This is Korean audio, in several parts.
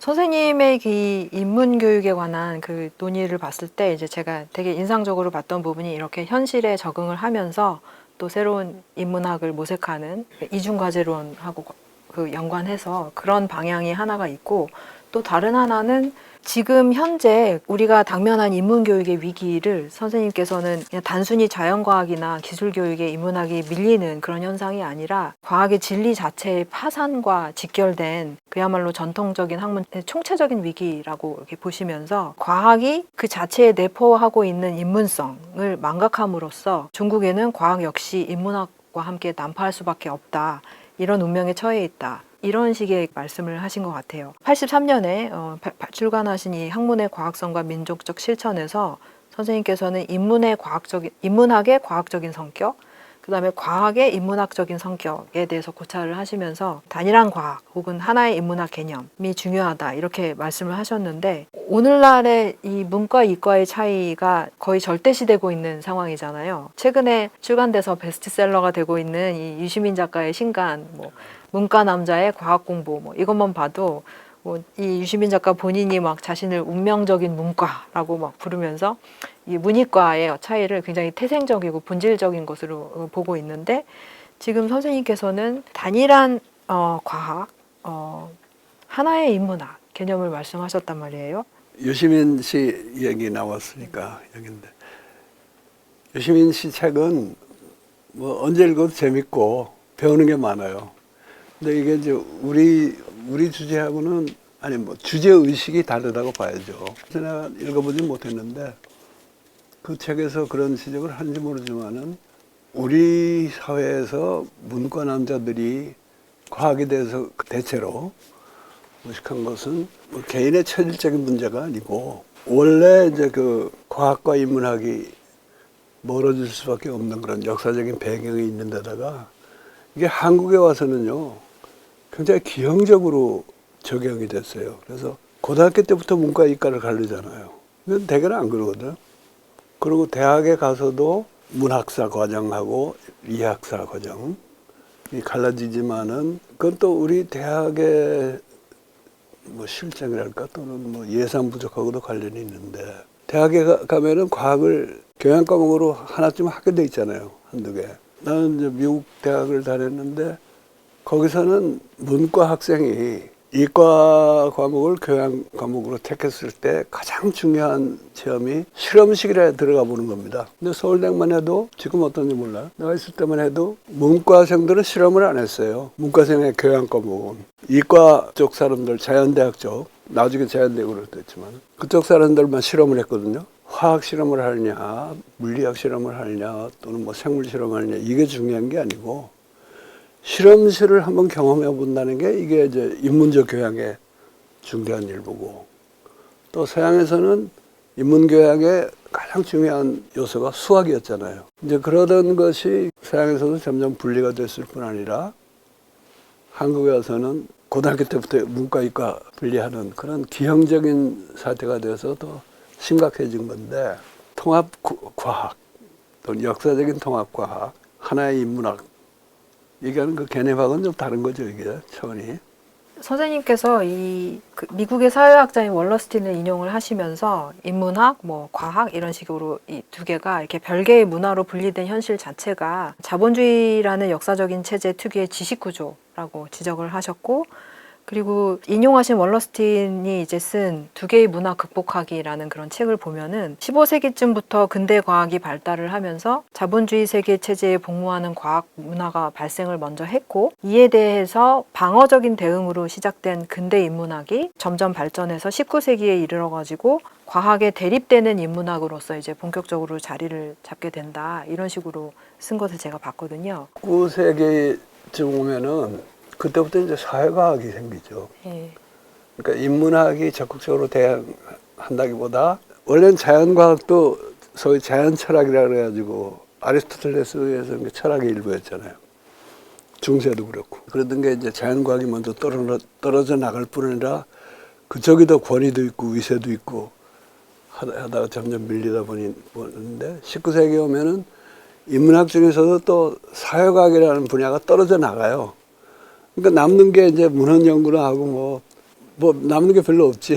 선생님의 이 인문 교육에 관한 그 논의를 봤을 때 이제 제가 되게 인상적으로 봤던 부분이 이렇게 현실에 적응을 하면서 또 새로운 인문학을 모색하는 이중과제론하고 그 연관해서 그런 방향이 하나가 있고, 또 다른 하나는 지금 현재 우리가 당면한 인문교육의 위기를 선생님께서는 그냥 단순히 자연과학이나 기술교육의 인문학이 밀리는 그런 현상이 아니라 과학의 진리 자체의 파산과 직결된 그야말로 전통적인 학문의 총체적인 위기라고 이렇게 보시면서, 과학이 그 자체에 내포하고 있는 인문성을 망각함으로써 중국에는 과학 역시 인문학과 함께 난파할 수밖에 없다, 이런 운명에 처해 있다, 이런 식의 말씀을 하신 것 같아요. 83년에 출간하신 이 학문의 과학성과 민족적 실천에서 선생님께서는 인문학의 과학적인 성격, 그 다음에 과학의 인문학적인 성격에 대해서 고찰을 하시면서 단일한 과학 혹은 하나의 인문학 개념이 중요하다, 이렇게 말씀을 하셨는데, 오늘날의 이 문과 이과의 차이가 거의 절대시되고 있는 상황이잖아요. 최근에 출간돼서 베스트셀러가 되고 있는 이 유시민 작가의 신간, 문과 남자의 과학 공부, 이것만 봐도 이 유시민 작가 본인이 막 자신을 운명적인 문과라고 막 부르면서 이 문이과의 차이를 굉장히 태생적이고 본질적인 것으로 보고 있는데, 지금 선생님께서는 단일한 과학, 하나의 인문학 개념을 말씀하셨단 말이에요. 유시민 씨 얘기 나왔으니까 여기인데, 유시민 씨 책은 언제 읽어도 재밌고 배우는 게 많아요. 근데 이게 이제 우리 주제하고는 주제 의식이 다르다고 봐야죠. 제가 읽어보진 못했는데 그 책에서 그런 지적을 하는지 모르지만은, 우리 사회에서 문과 남자들이 과학에 대해서 대체로 무식한 것은 개인의 체질적인 문제가 아니고, 원래 이제 그 과학과 인문학이 멀어질 수밖에 없는 그런 역사적인 배경이 있는 데다가, 이게 한국에 와서는요 굉장히 기형적으로 적용이 됐어요. 그래서 고등학교 때부터 문과 이과를 가르잖아요. 근데 대개는 안 그러거든. 그리고 대학에 가서도 문학사 과정하고 이학사 과정이 갈라지지만은, 그건 또 우리 대학의 실정이랄까 또는 예산 부족하고도 관련이 있는데, 대학에 가면은 과학을 교양 과목으로 하나쯤 하게 돼 있잖아요. 한두 개. 나는 이제 미국 대학을 다녔는데 거기서는 문과 학생이 이과 과목을 교양 과목으로 택했을 때 가장 중요한 시험이 실험실에 들어가 보는 겁니다. 근데 서울대만 해도 지금 어떤지 몰라요. 내가 있을 때만 해도 문과생들은 실험을 안 했어요. 문과생의 교양 과목은. 이과 쪽 사람들, 자연대학 쪽, 나중에 자연대학으로 됐지만 그쪽 사람들만 실험을 했거든요. 화학 실험을 하느냐, 물리학 실험을 하느냐, 또는 생물 실험을 하느냐, 이게 중요한 게 아니고, 실험실을 한번 경험해 본다는 게 이게 이제 인문적 교양의 중요한 일부고, 또 서양에서는 인문교양의 가장 중요한 요소가 수학이었잖아요. 이제 그러던 것이 서양에서도 점점 분리가 됐을 뿐 아니라 한국에 와서는 고등학교 때부터 문과, 이과 분리하는 그런 기형적인 사태가 되어서 더 심각해진 건데, 통합과학, 또는 역사적인 통합과학, 하나의 인문학, 얘기하는 그 개념하고는 좀 다른 거죠, 이게 차원이. 선생님께서 미국의 사회학자인 월러스틴을 인용을 하시면서 인문학, 과학 이런 식으로 이 두 개가 이렇게 별개의 문화로 분리된 현실 자체가 자본주의라는 역사적인 체제 특유의 지식구조라고 지적을 하셨고, 그리고 인용하신 월러스틴이 이제 쓴 두 개의 문화 극복하기라는 그런 책을 보면은 15세기쯤부터 근대 과학이 발달을 하면서 자본주의 세계 체제에 복무하는 과학 문화가 발생을 먼저 했고, 이에 대해서 방어적인 대응으로 시작된 근대 인문학이 점점 발전해서 19세기에 이르러가지고 과학에 대립되는 인문학으로서 이제 본격적으로 자리를 잡게 된다, 이런 식으로 쓴 것을 제가 봤거든요. 19세기쯤 오면은 그때부터 이제 사회과학이 생기죠. 예. 그러니까 인문학이 적극적으로 대항한다기보다, 원래는 자연과학도 소위 자연철학이라 그래가지고 아리스토텔레스에 의해서 철학의 일부였잖아요. 중세도 그렇고. 그러던 게 이제 자연과학이 먼저 떨어져 나갈 뿐 아니라 그쪽이 더 권위도 있고 위세도 있고 하다가 점점 밀리다 보는데, 19세기 오면은 인문학 중에서도 또 사회과학이라는 분야가 떨어져 나가요. 그러니까 남는 게 이제 문헌 연구나 하고 뭐 남는 게 별로 없지.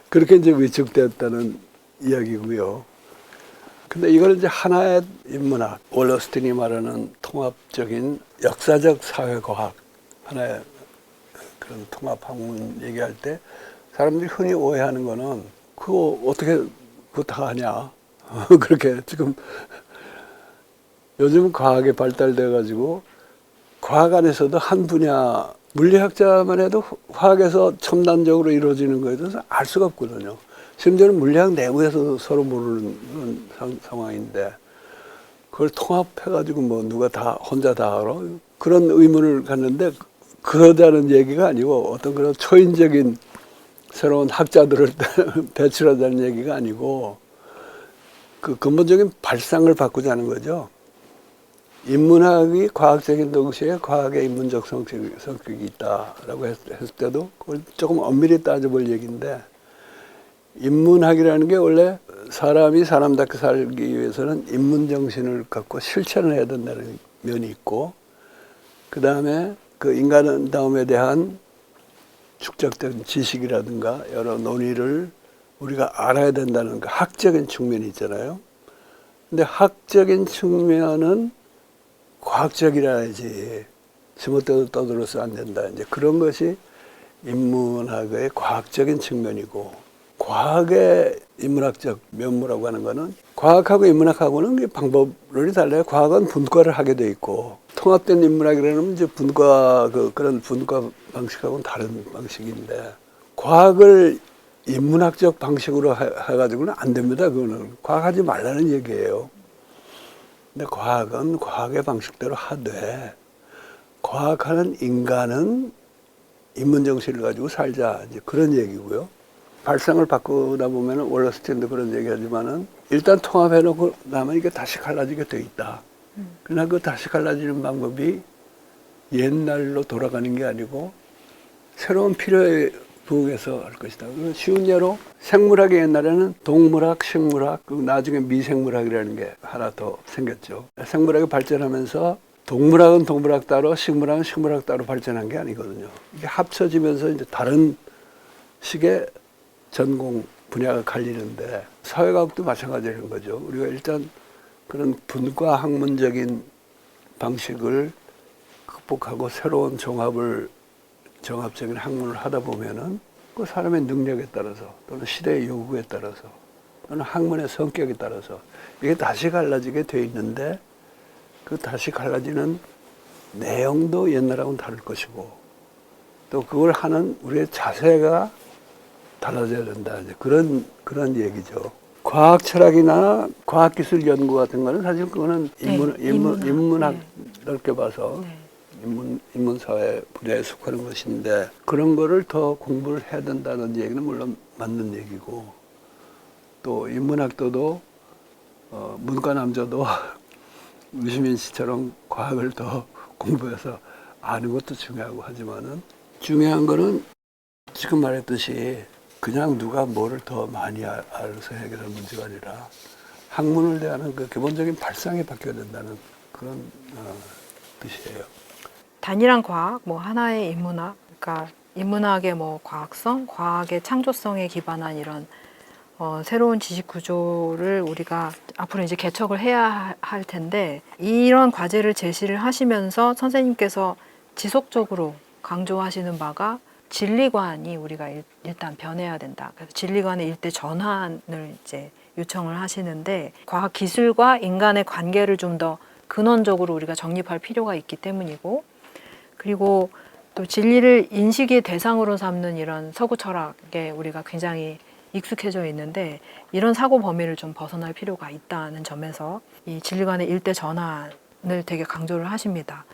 그렇게 이제 위축되었다는 이야기고요. 근데 이걸 이제 하나의 인문학, 월러스틴이 말하는 통합적인 역사적 사회과학, 하나의 그런 통합학문 얘기할 때 사람들이 흔히 오해하는 거는 그거 어떻게 그거 다 하냐. 그렇게 지금 요즘 과학이 발달돼 가지고 과학 안에서도 한 분야, 물리학자만 해도 화학에서 첨단적으로 이루어지는 거에 대해서 알 수가 없거든요. 심지어는 물리학 내부에서 서로 모르는 상황인데 그걸 통합해가지고 뭐 누가 다 혼자 다 알아? 그런 의문을 갖는데 그러자는 얘기가 아니고 어떤 그런 초인적인 새로운 학자들을 배출하자는 얘기가 아니고 그 근본적인 발상을 바꾸자는 거죠. 인문학이 과학적인 동시에 과학의 인문적 성격이 있다라고 했을 때도 그걸 조금 엄밀히 따져볼 얘기인데 인문학이라는 게 원래 사람이 사람답게 살기 위해서는 인문정신을 갖고 실천을 해야 된다는 면이 있고 그 다음에 그 인간다움에 대한 축적된 지식이라든가 여러 논의를 우리가 알아야 된다는 그 학적인 측면이 있잖아요. 근데 학적인 측면은 과학적이라야지 지멋대로 떠들어서 안 된다. 이제 그런 것이 인문학의 과학적인 측면이고 과학의 인문학적 면모라고 하는 거는 과학하고 인문학하고는 방법론이 달라요. 과학은 분과를 하게 돼 있고 통합된 인문학이라는 이제 분과 그런 분과 방식하고는 다른 방식인데 과학을 인문학적 방식으로 해가지고는 안 됩니다. 그거는 과학하지 말라는 얘기예요. 근데 과학은 과학의 방식대로 하되 과학하는 인간은 인문정신을 가지고 살자 이제 그런 얘기고요. 발상을 바꾸다 보면 월러스틴도 그런 얘기하지만은 일단 통합해놓고 나면 이게 다시 갈라지게 돼 있다. 그러나 그 다시 갈라지는 방법이 옛날로 돌아가는 게 아니고 새로운 필요에 부응해서 할 것이다. 쉬운 예로 생물학의 옛날에는 동물학, 식물학, 그리고 나중에 미생물학이라는 게 하나 더 생겼죠. 생물학이 발전하면서 동물학은 동물학 따로, 식물학은 식물학 따로 발전한 게 아니거든요. 이게 합쳐지면서 이제 다른 식의 전공 분야가 갈리는데 사회과학도 마찬가지라는 거죠. 우리가 일단 그런 분과 학문적인 방식을 극복하고 새로운 종합적인 학문을 하다 보면은 그 사람의 능력에 따라서 또는 시대의 요구에 따라서 또는 학문의 성격에 따라서 이게 다시 갈라지게 돼 있는데 그 다시 갈라지는 내용도 옛날하고는 다를 것이고 또 그걸 하는 우리의 자세가 달라져야 된다. 이제 그런 얘기죠. 과학 철학이나 과학 기술 연구 같은 거는 사실 그거는 인문학 네. 넓게 봐서 네. 인문사회 분야에 속하는 것인데 그런 거를 더 공부를 해야 된다는 얘기는 물론 맞는 얘기고 또 인문학도도 문과 남자도 유시민 씨처럼 과학을 더 공부해서 아는 것도 중요하고 하지만은 중요한 거는 지금 말했듯이 그냥 누가 뭐를 더 많이 알아서 해결할 문제가 아니라 학문을 대하는 그 기본적인 발상이 바뀌어야 된다는 그런 뜻이에요. 단일한 과학, 뭐 하나의 인문학, 그러니까 인문학의 뭐 과학성, 과학의 창조성에 기반한 이런 새로운 지식 구조를 우리가 앞으로 이제 개척을 해야 할 텐데 이런 과제를 제시를 하시면서 선생님께서 지속적으로 강조하시는 바가 진리관이 우리가 일단 변해야 된다. 그래서 진리관의 일대 전환을 이제 요청을 하시는데 과학 기술과 인간의 관계를 좀 더 근원적으로 우리가 정립할 필요가 있기 때문이고 그리고 또 진리를 인식의 대상으로 삼는 이런 서구 철학에 우리가 굉장히 익숙해져 있는데 이런 사고 범위를 좀 벗어날 필요가 있다는 점에서 이 진리관의 일대 전환을 되게 강조를 하십니다.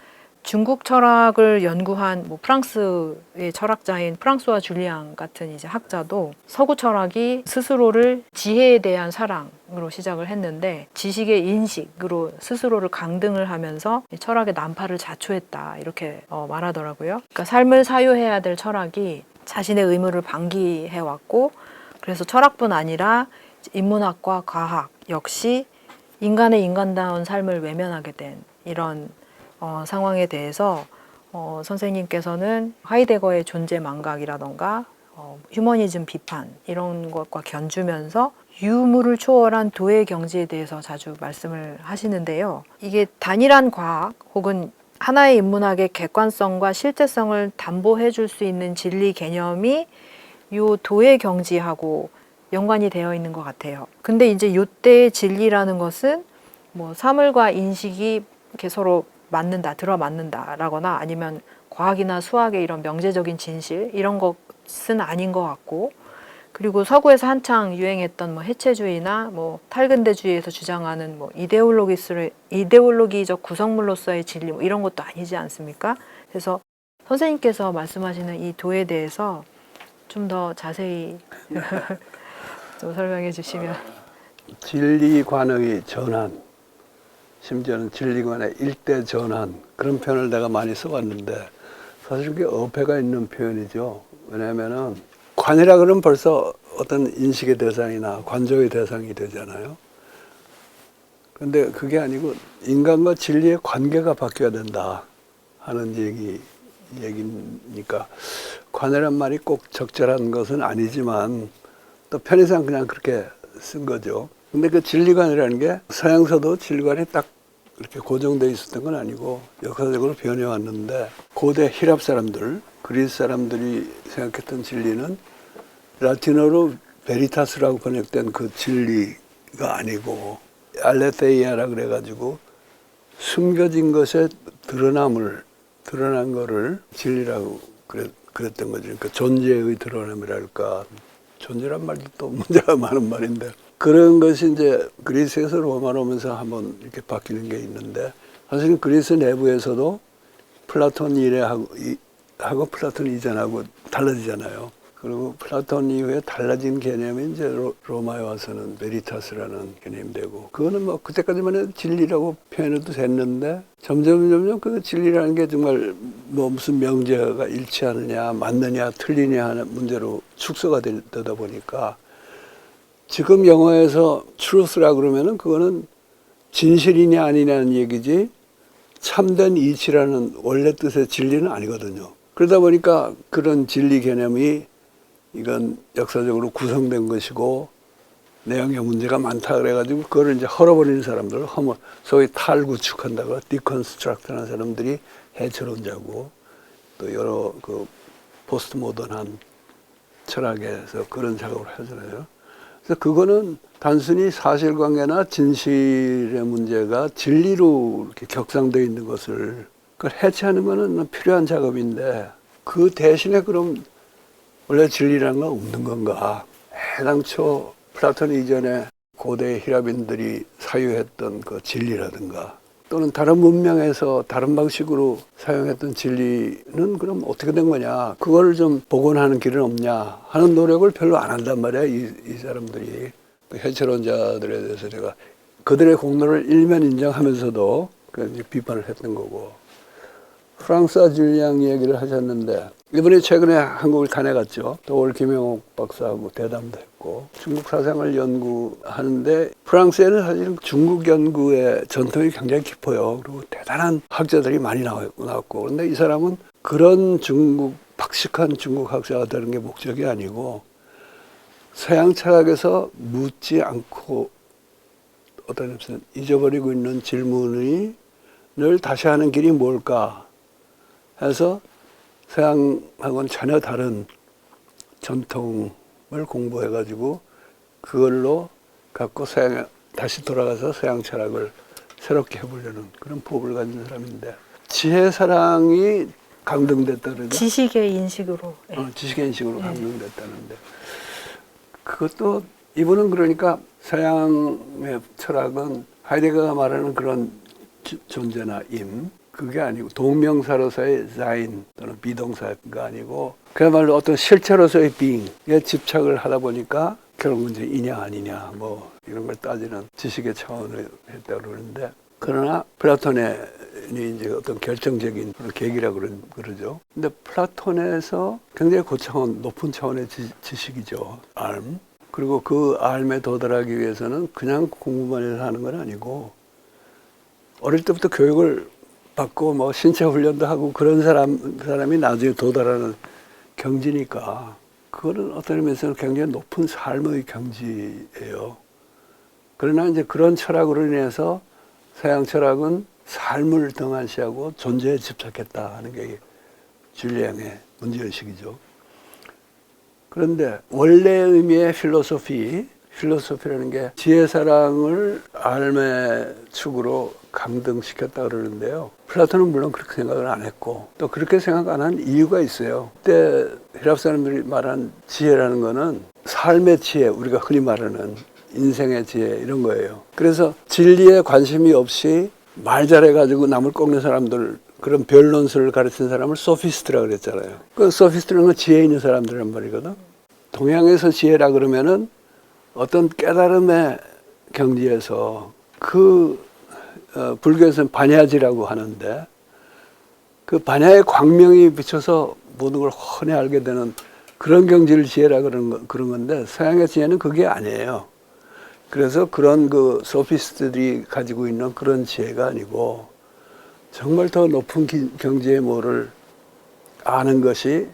중국 철학을 연구한 뭐 프랑스의 철학자인 프랑스와 줄리앙 같은 이제 학자도 서구 철학이 스스로를 지혜에 대한 사랑으로 시작을 했는데 지식의 인식으로 스스로를 강등을 하면서 철학의 난파를 자초했다 이렇게 말하더라고요. 그러니까 삶을 사유해야 될 철학이 자신의 의무를 방기해 왔고 그래서 철학뿐 아니라 인문학과 과학 역시 인간의 인간다운 삶을 외면하게 된 이런 상황에 대해서 선생님께서는 하이데거의 존재 망각이라던가 휴머니즘 비판 이런 것과 견주면서 유물을 초월한 도의 경지에 대해서 자주 말씀을 하시는데요. 이게 단일한 과학 혹은 하나의 인문학의 객관성과 실제성을 담보해 줄 수 있는 진리 개념이 요 도의 경지하고 연관이 되어 있는 것 같아요. 근데 이제 요때의 진리라는 것은 뭐 사물과 인식이 이렇게 서로 맞는다, 들어맞는다라거나 아니면 과학이나 수학의 이런 명제적인 진실 이런 것은 아닌 것 같고, 그리고 서구에서 한창 유행했던 뭐 해체주의나 뭐 탈근대주의에서 주장하는 뭐 이데올로기적 구성물로서의 진리 뭐 이런 것도 아니지 않습니까? 그래서 선생님께서 말씀하시는 이 도에 대해서 좀 더 자세히 좀 설명해 주시면. 진리관의 전환, 심지어는 진리관의 일대 전환, 그런 표현을 내가 많이 써봤는데 사실 그게 어폐가 있는 표현이죠. 왜냐하면은 관이라 그러면 벌써 어떤 인식의 대상이나 관조의 대상이 되잖아요. 근데 그게 아니고 인간과 진리의 관계가 바뀌어야 된다 하는 얘기니까 관이란 말이 꼭 적절한 것은 아니지만 또 편의상 그냥 그렇게 쓴 거죠. 근데 그 진리관이라는 게 서양서도 진리관이 딱 이렇게 고정되어 있었던 건 아니고 역사적으로 변해왔는데, 고대 히랍 사람들, 그리스 사람들이 생각했던 진리는 라틴어로 베리타스라고 번역된 그 진리가 아니고 알레테이아라 그래가지고 숨겨진 것에 드러난 거를 진리라고 그랬던 거죠. 그러니까 존재의 드러남이랄까. 존재란 말도 또 문제가 많은 말인데, 그런 것이 이제 그리스에서 로마로 오면서 한번 이렇게 바뀌는 게 있는데, 사실은 그리스 내부에서도 플라톤 이래하고 플라톤 이전하고 달라지잖아요. 그리고 플라톤 이후에 달라진 개념이 이제 로마에 와서는 베리타스라는 개념이 되고, 그거는 뭐 그때까지만 해도 진리라고 표현해도 됐는데 점점 그 진리라는 게 정말 뭐 무슨 명제가 일치하느냐 맞느냐 틀리냐 하는 문제로 축소가 되다 보니까 지금 영어에서 truth라 그러면은 그거는 진실이냐 아니냐는 얘기지 참된 이치라는 원래 뜻의 진리는 아니거든요. 그러다 보니까 그런 진리 개념이 이건 역사적으로 구성된 것이고 내용에 문제가 많다 그래가지고 그거를 이제 헐어버리는 사람들, 소위 탈구축한다고 디컨스트럭트하는 사람들이 해체론자고, 또 여러 그 포스트 모던한 철학에서 그런 작업을 하잖아요. 그래서 그거는 단순히 사실관계나 진실의 문제가 진리로 이렇게 격상되어 있는 것을 그걸 해체하는 거는 필요한 작업인데, 그 대신에 그럼 원래 진리라는 건 없는 건가? 해당초 플라톤 이전에 고대 히라빈들이 사유했던 그 진리라든가 또는 다른 문명에서 다른 방식으로 사용했던 진리는 그럼 어떻게 된 거냐? 그걸 좀 복원하는 길은 없냐 하는 노력을 별로 안 한단 말이야. 이 사람들이. 해체론자들에 대해서 제가 그들의 공로를 일면 인정하면서도 비판을 했던 거고. 프랑스와 줄리앙 얘기를 하셨는데 이번에 최근에 한국을 다녀갔죠. 또 올 김영옥 박사하고 대담도 했고 중국 사상을 연구하는데, 프랑스에는 사실 중국 연구의 전통이 굉장히 깊어요. 그리고 대단한 학자들이 많이 나왔고, 그런데 이 사람은 그런 박식한 중국 학자가 되는 게 목적이 아니고 서양 철학에서 묻지 않고 어떤 의미에서 잊어버리고 있는 질문을 다시 하는 길이 뭘까 해서 서양하고는 전혀 다른 전통을 공부해가지고 그걸로 갖고 다시 돌아가서 서양 철학을 새롭게 해보려는 그런 포부를 가진 사람인데, 지혜사랑이 강등됐다 그러죠. 지식의 인식으로. 지식의 인식으로 강등됐다는데, 그것도 이분은 그러니까 서양의 철학은 하이데거가 말하는 그런 존재나 그게 아니고 동명사로서의 sein 또는 비동사가 아니고 그야말로 어떤 실체로서의 being에 집착을 하다 보니까 결국은 이제 이냐 아니냐 뭐 이런 걸 따지는 지식의 차원을 했다고 그러는데, 그러나 플라톤이 이제 어떤 결정적인 계기라고 그러죠. 근데 플라톤에서 굉장히 고차원, 높은 차원의 지식이죠. 알m. 그리고 그 알m에 도달하기 위해서는 그냥 공부만 해서 하는 건 아니고 어릴 때부터 교육을 받고 뭐 신체 훈련도 하고 그런 그 사람이 나중에 도달하는 경지니까 그거는 어떤 의미에서는 굉장히 높은 삶의 경지예요. 그러나 이제 그런 철학으로 인해서 서양 철학은 삶을 등한시하고 존재에 집착했다 하는 게 줄리앙의 문제의식이죠. 그런데 원래 의미의 필로소피라는 게 지혜사랑을 삶의 축으로 강등시켰다 그러는데요. 플라톤은 물론 그렇게 생각을 안 했고 또 그렇게 생각 안 한 이유가 있어요. 그때 히랍 사람들이 말한 지혜라는 거는 삶의 지혜, 우리가 흔히 말하는 인생의 지혜 이런 거예요. 그래서 진리에 관심이 없이 말 잘해가지고 남을 꺾는 사람들, 그런 변론술을 가르친 사람을 소피스트라 그랬잖아요. 그 소피스트라는 건 지혜 있는 사람들이란 말이거든. 동양에서 지혜라 그러면은 어떤 깨달음의 경지에서 불교에서는 반야지라고 하는데 그 반야의 광명이 비쳐서 모든 걸 훤히 알게 되는 그런 경지를 지혜라 그런 건데 서양의 지혜는 그게 아니에요. 그래서 그런 그 소피스트들이 가지고 있는 그런 지혜가 아니고 정말 더 높은 경지의 뭐를 아는 것이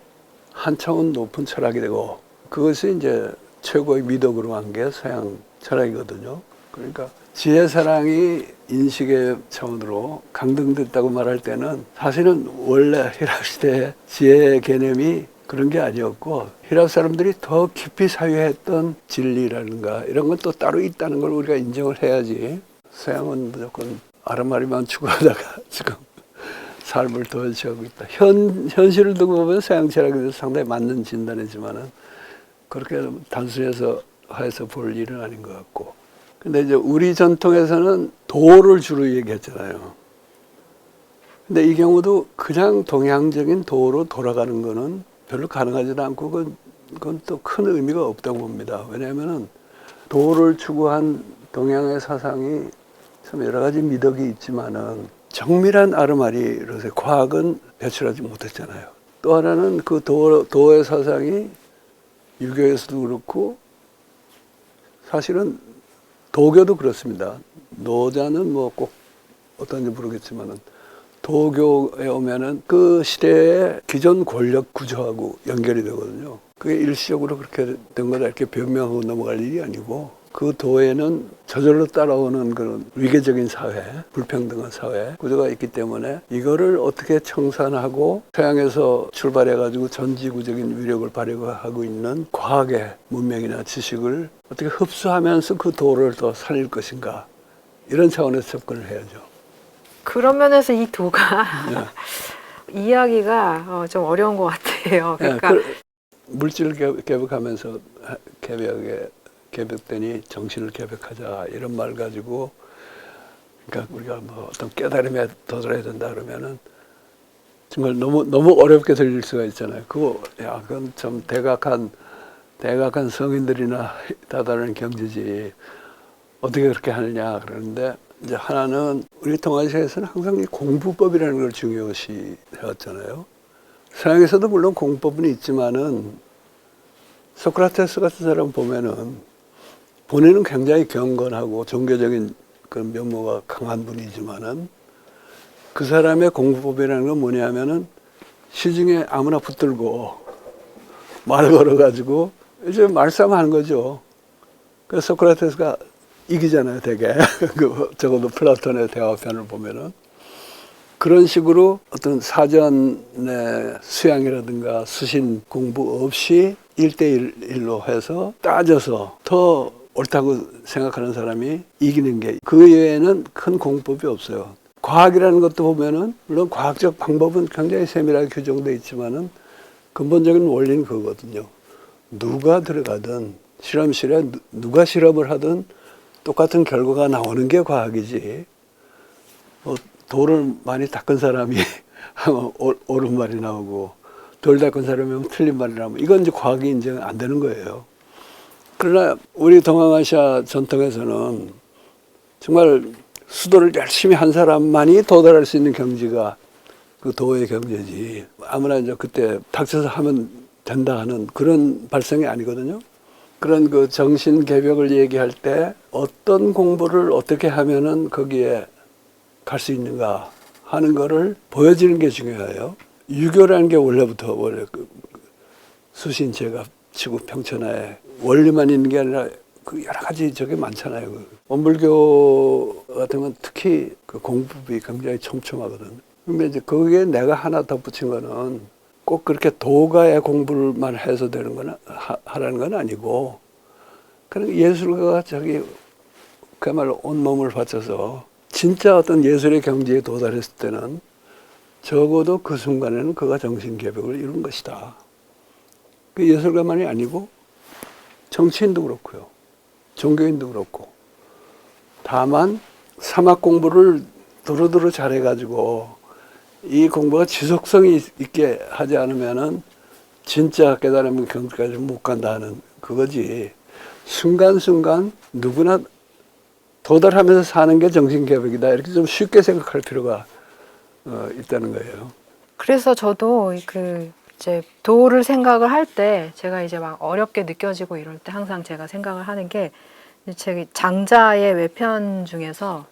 한 차원 높은 철학이 되고 그것이 이제 최고의 미덕으로 한 게 서양 철학이거든요. 그러니까 지혜사랑이 인식의 차원으로 강등됐다고 말할 때는 사실은 원래 히랍 시대의 지혜의 개념이 그런 게 아니었고 히랍 사람들이 더 깊이 사유했던 진리라든가 이런 건 또 따로 있다는 걸 우리가 인정을 해야지. 서양은 무조건 아르마리만 추구하다가 지금 삶을 도외시하고 있다. 현실을 두고 보면 서양 철학에 대해서 상당히 맞는 진단이지만은 그렇게 단순해서 볼 일은 아닌 것 같고. 근데 이제 우리 전통에서는 도를 주로 얘기했잖아요. 근데 이 경우도 그냥 동양적인 도로 돌아가는 거는 별로 가능하지도 않고 그건 또 큰 의미가 없다고 봅니다. 왜냐하면은 도를 추구한 동양의 사상이 참 여러 가지 미덕이 있지만은 정밀한 아르마리로서의 과학은 배출하지 못했잖아요. 또 하나는 그 도의 사상이 유교에서도 그렇고 사실은 도교도 그렇습니다. 노자는 뭐 꼭 어떤지 모르겠지만은 도교에 오면은 그 시대의 기존 권력 구조하고 연결이 되거든요. 그게 일시적으로 그렇게 된 거다 이렇게 변명하고 넘어갈 일이 아니고 그 도에는 저절로 따라오는 그런 위계적인 사회, 불평등한 사회 구조가 있기 때문에 이거를 어떻게 청산하고 서양에서 출발해가지고 전지구적인 위력을 발휘하고 있는 과학의 문명이나 지식을 어떻게 흡수하면서 그 도를 더 살릴 것인가 이런 차원에서 접근을 해야죠. 그런 면에서 이 도가 이야기가 좀 어려운 것 같아요. 그러니까 물질을 개벽하면서 개벽되니 정신을 개벽하자 이런 말 가지고 그러니까 우리가 뭐 어떤 깨달음에 도달해야 된다 그러면은 정말 너무 어렵게 들릴 수가 있잖아요. 그건 참 대각한 성인들이나 다다른 경지지 어떻게 그렇게 하느냐 그러는데 이제 하나는 우리 동아시아에서는 항상 이 공부법이라는 걸 중요시 해왔잖아요. 서양에서도 물론 공부법은 있지만은 소크라테스 같은 사람 보면은 본인은 굉장히 경건하고 종교적인 그 면모가 강한 분이지만은 그 사람의 공부법이라는 건 뭐냐면은 시중에 아무나 붙들고 말 걸어가지고 이제 말싸움하는 거죠. 그래서 소크라테스가 이기잖아요, 되게. 적어도 플라톤의 대화편을 보면은. 그런 식으로 어떤 사전의 수양이라든가 수신 공부 없이 1대1로 해서 따져서 더 옳다고 생각하는 사람이 이기는 게 그 외에는 큰 공법이 없어요. 과학이라는 것도 보면은 물론 과학적 방법은 굉장히 세밀하게 규정되어 있지만은 근본적인 원리는 그거거든요. 누가 들어가든 실험실에 누가 실험을 하든 똑같은 결과가 나오는 게 과학이지. 뭐 돌을 많이 닦은 사람이 하면 옳은 말이 나오고 돌 닦은 사람이 하면 틀린 말이 나오면 이건 이제 과학이 인정 안 되는 거예요. 그러나 우리 동아시아 전통에서는 정말 수도를 열심히 한 사람만이 도달할 수 있는 경지가 그 도의 경지지. 아무나 이제 그때 닥쳐서 하면 된다 하는 그런 발상이 아니거든요. 그런 그 정신 개벽을 얘기할 때 어떤 공부를 어떻게 하면은 거기에 갈 수 있는가 하는 거를 보여지는 게 중요해요. 유교라는 게 원래부터 원래 수신제가 치고 평천하에 원리만 있는 게 아니라 그 여러 가지 저게 많잖아요. 원불교 같은 건 특히 그 공부비 굉장히 촘촘하거든. 근데 이제 거기에 내가 하나 덧붙인 거는 꼭 그렇게 도가의 공부만 해서 되는 건 하라는 건 아니고 그런 예술가가 저기 그야말로 온몸을 바쳐서 진짜 어떤 예술의 경지에 도달했을 때는 적어도 그 순간에는 그가 정신개벽을 이룬 것이다. 그 예술가만이 아니고 정치인도 그렇고요. 종교인도 그렇고. 다만 사막 공부를 두루두루 잘해가지고 이 공부가 지속성이 있게 하지 않으면은 진짜 깨달음의 경지까지 못 간다는 그거지. 순간순간 누구나 도달하면서 사는 게 정신개벽이다. 이렇게 좀 쉽게 생각할 필요가 있다는 거예요. 그래서 저도 그 이제 도를 생각을 할 때 제가 이제 막 어렵게 느껴지고 이럴 때 항상 제가 생각을 하는 게 제 장자의 외편 중에서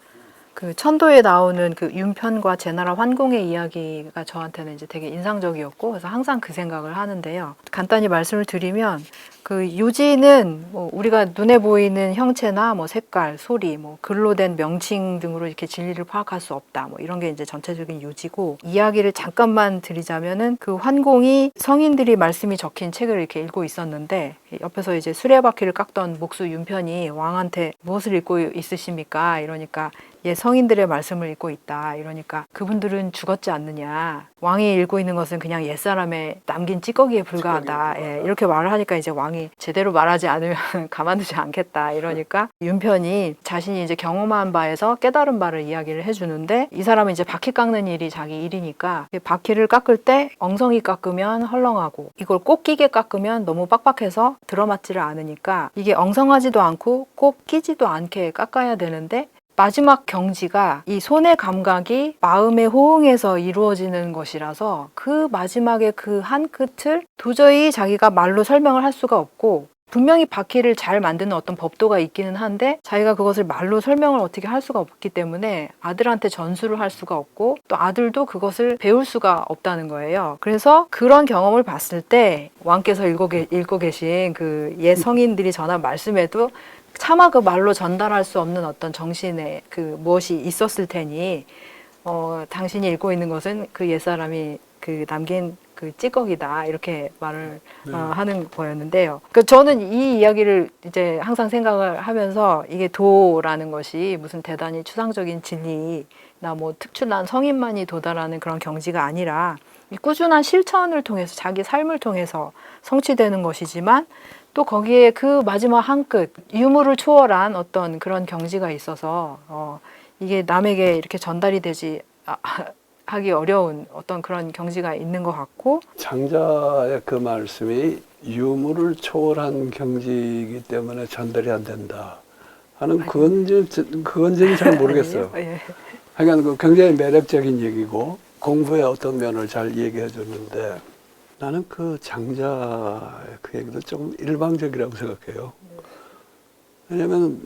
그 천도에 나오는 그 윤편과 제나라 환공의 이야기가 저한테는 이제 되게 인상적이었고 그래서 항상 그 생각을 하는데요. 간단히 말씀을 드리면 그 유지는 뭐 우리가 눈에 보이는 형체나 뭐 색깔, 소리, 뭐 글로 된 명칭 등으로 이렇게 진리를 파악할 수 없다. 뭐 이런 게 이제 전체적인 유지고 이야기를 잠깐만 드리자면은 그 환공이 성인들이 말씀이 적힌 책을 이렇게 읽고 있었는데 옆에서 이제 수레바퀴를 깎던 목수 윤편이 왕한테 무엇을 읽고 있으십니까? 이러니까 예, 성인들의 말씀을 읽고 있다. 이러니까 그분들은 죽었지 않느냐. 왕이 읽고 있는 것은 그냥 옛사람의 남긴 찌꺼기에 불과하다. 예, 이렇게 말을 하니까 이제 왕이 제대로 말하지 않으면 가만두지 않겠다. 이러니까 윤편이 자신이 이제 경험한 바에서 깨달은 바를 이야기를 해주는데 이 사람은 이제 바퀴 깎는 일이 자기 일이니까 바퀴를 깎을 때 엉성이 깎으면 헐렁하고 이걸 꼭 끼게 깎으면 너무 빡빡해서 들어맞지를 않으니까 이게 엉성하지도 않고 꼭 끼지도 않게 깎아야 되는데 마지막 경지가 이 손의 감각이 마음의 호응에서 이루어지는 것이라서 그 마지막에 그 한 끝을 도저히 자기가 말로 설명을 할 수가 없고 분명히 바퀴를 잘 만드는 어떤 법도가 있기는 한데 자기가 그것을 말로 설명을 어떻게 할 수가 없기 때문에 아들한테 전수를 할 수가 없고 또 아들도 그것을 배울 수가 없다는 거예요. 그래서 그런 경험을 봤을 때 왕께서 읽고 계신 그 옛 성인들이 전한 말씀에도 차마 그 말로 전달할 수 없는 어떤 정신의 그 무엇이 있었을 테니 당신이 읽고 있는 것은 그 옛사람이 그 남긴 그 찌꺼기다 이렇게 말을 하는 거였는데요. 그 저는 이 이야기를 이제 항상 생각을 하면서 이게 도라는 것이 무슨 대단히 추상적인 진리나 뭐 특출난 성인만이 도달하는 그런 경지가 아니라 이 꾸준한 실천을 통해서 자기 삶을 통해서 성취되는 것이지만 또 거기에 그 마지막 한 끝, 유무를 초월한 어떤 그런 경지가 있어서 이게 남에게 이렇게 전달이 되지 하기 어려운 어떤 그런 경지가 있는 것 같고 장자의 그 말씀이 유무를 초월한 경지이기 때문에 전달이 안 된다 하는 그건지는 잘 모르겠어요. 예. 하여간 그 굉장히 매력적인 얘기고 공부의 어떤 면을 잘 얘기해 줬는데 나는 그 장자의 그 얘기도 좀 일방적이라고 생각해요. 왜냐하면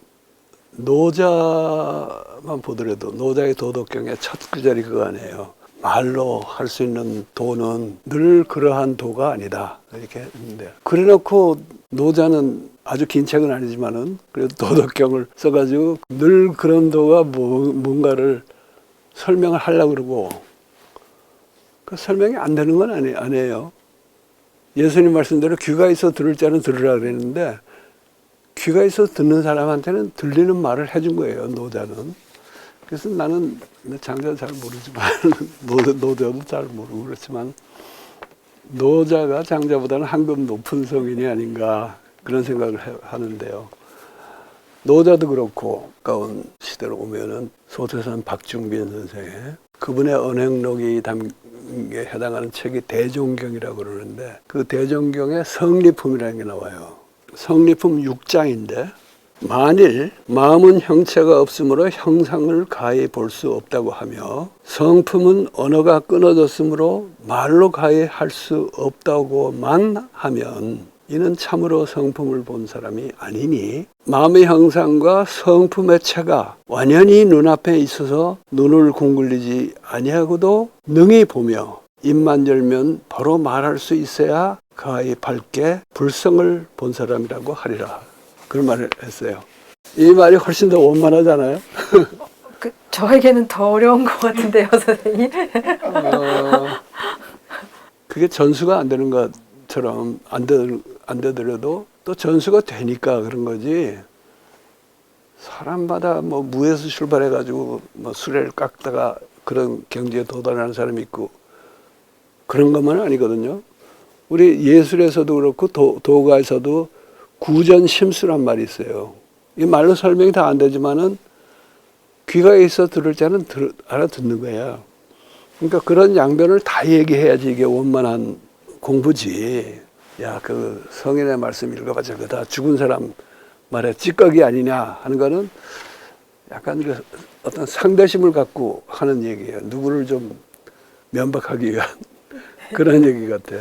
노자만 보더라도 노자의 도덕경의 첫 구절이 그거 아니에요. 말로 할 수 있는 도는 늘 그러한 도가 아니다. 이렇게 했는데 그래놓고 노자는 아주 긴 책은 아니지만은 그래도 도덕경을 써가지고 늘 그런 도가 뭔가를 설명을 하려고 그러고 그 설명이 안 되는 건 아니에요. 예수님 말씀대로 귀가 있어 들을 자는 들으라 그랬는데 귀가 있어 듣는 사람한테는 들리는 말을 해준 거예요, 노자는. 그래서 나는 장자는 잘 모르지만 노자도 잘 모르고 그렇지만 노자가 장자보다는 한 급 높은 성인이 아닌가 그런 생각을 하는데요. 노자도 그렇고 가까운 시대로 오면은 소태산 박중빈 선생의 그분의 언행록이 담기에 해당하는 책이 대종경이라고 그러는데 그 대종경에 성리품이라는 게 나와요. 성리품 6장인데 만일 마음은 형체가 없으므로 형상을 가히 볼 수 없다고 하며 성품은 언어가 끊어졌으므로 말로 가히 할 수 없다고만 하면 이는 참으로 성품을 본 사람이 아니니 마음의 형상과 성품의 체가 완연히 눈앞에 있어서 눈을 궁글리지 아니하고도 능히 보며 입만 열면 바로 말할 수 있어야 그의 밝게 불성을 본 사람이라고 하리라. 그런 말을 했어요. 이 말이 훨씬 더 원만하잖아요. 저에게는 더 어려운 것 같은데요, 선생님. 그게 전수가 안 되는 것처럼 안 되더라도 또 전수가 되니까 그런 거지. 사람마다 뭐 무에서 출발해가지고 뭐 수레를 깎다가 그런 경지에 도달하는 사람이 있고 그런 것만 아니거든요. 우리 예술에서도 그렇고 도가에서도 구전심수란 말이 있어요. 이 말로 설명이 다 안 되지만은 귀가 있어 들을 때는 알아듣는 거야. 그러니까 그런 양변을 다 얘기해야지 이게 원만한 공부지. 야, 그 성인의 말씀 읽어봤자 그거 다 죽은 사람 말에 찌꺼기 아니냐 하는 거는 약간 그 어떤 상대심을 갖고 하는 얘기예요. 누구를 좀 면박하기 위한 그런 얘기 같아.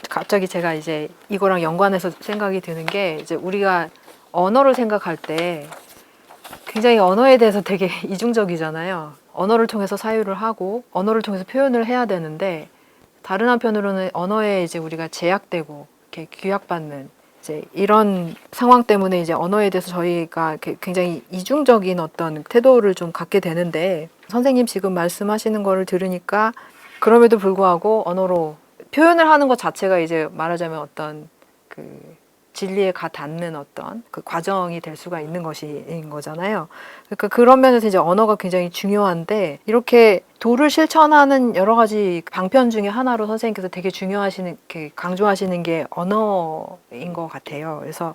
갑자기 제가 이제 이거랑 연관해서 생각이 드는 게 이제 우리가 언어를 생각할 때 굉장히 언어에 대해서 되게 이중적이잖아요. 언어를 통해서 사유를 하고 언어를 통해서 표현을 해야 되는데 다른 한편으로는 언어에 이제 우리가 제약되고 이렇게 규약받는 이제 이런 상황 때문에 이제 언어에 대해서 저희가 굉장히 이중적인 어떤 태도를 좀 갖게 되는데 선생님 지금 말씀하시는 거를 들으니까 그럼에도 불구하고 언어로 표현을 하는 것 자체가 이제 말하자면 어떤 그 진리에 가 닿는 어떤 그 과정이 될 수가 있는 것인 거잖아요. 그러니까 그런 면에서 이제 언어가 굉장히 중요한데 이렇게 도를 실천하는 여러 가지 방편 중에 하나로 선생님께서 되게 중요하시는, 이렇게 강조하시는 게 언어인 것 같아요. 그래서